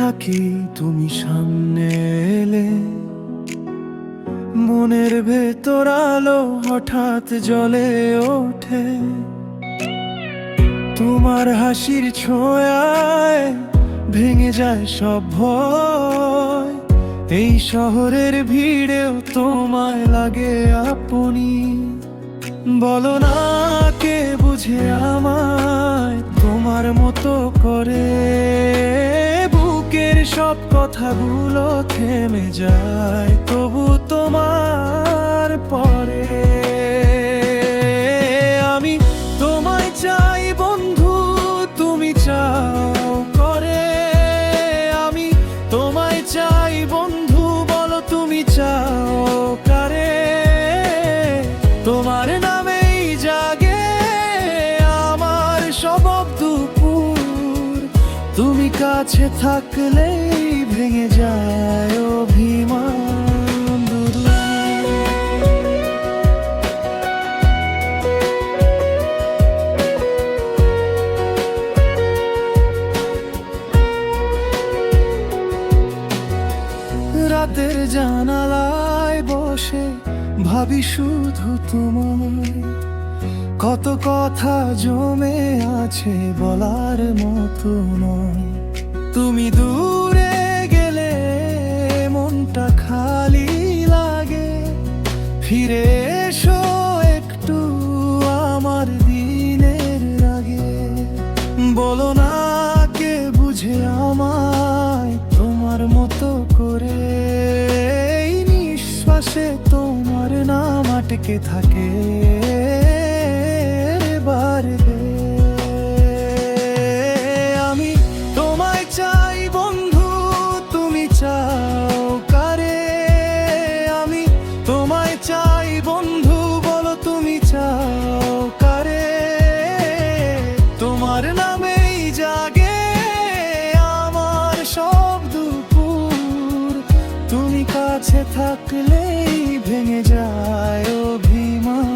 থাকি তুমি সামনে এলে, মনের ভেতর আলো হঠাৎ জ্বলে ওঠে। তোমার হাসির ছোঁয়ায় ভেঙে যায় সব ভয়। এই শহরের ভিড়েও তোমায় লাগে আপনি। বলো না কে বুঝে আমায় তোমার মতো করে। বুকের সব কথাগুলো থেমে যায় তবু তোমার পরে। আমি তোমায় চাই বন্ধু, তুমি চাও করে। আমি তোমায় চাই বন্ধু, বলো তুমি চাও কারে। তোমার নামেই জাগে আমার সব দুপুর। তুমি কাছে থাকলেই ভেঙে যায় অভিমান। রাতের জানালায় বসে ভাবি শুধু তোমায়। কত কথা জমে আছে বলার মতো নয়। তুমি দূরে গেলে মনটা খালি লাগে। ফিরে এসো একটু আমার দিনের আগে। বলো না কে বুঝে আমায় তোমার মতো করে। এই নিঃশ্বাসে তোমার নাম আটকে থাকে বারবে। আমি তোমায় চাই বন্ধু, তুমি চাও কারে। আমি তোমায় চাই বন্ধু, বলো তুমি চাও কারে। তোমার নামেই জাগে আমার সব দুপুর। তুমি কাছে থাকলেই ভেঙে যায় অভিমান।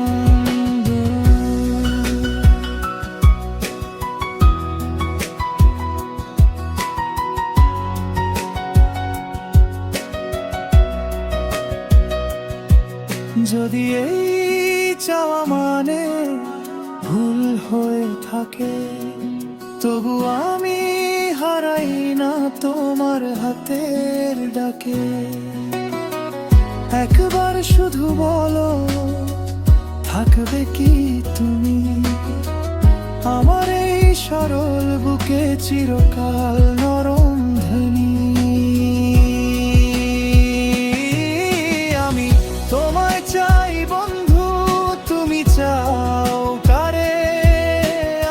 যদি এই চাওয়া মানে ভুল হয়ে থাকে, তবু আমি হারাই না তোমার হাতের ডাকে। একবার শুধু বলো থাকবে কি তুমি আমার এই সরল বুকে চিরকাল নরম ধ্বনি। আমি তোমায় চাই বন্ধু, তুমি চাও কারে।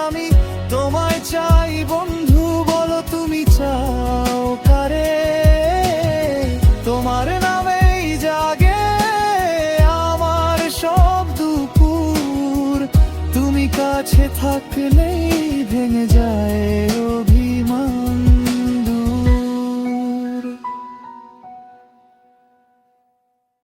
আমি তোমায় চাই বন্ধু, বলো তুমি চাও কারে। তোমার নামেই জাগে আমার সব দুপুর। তুমি কাছে থাকলেই ভেঙে যায় অভিমান।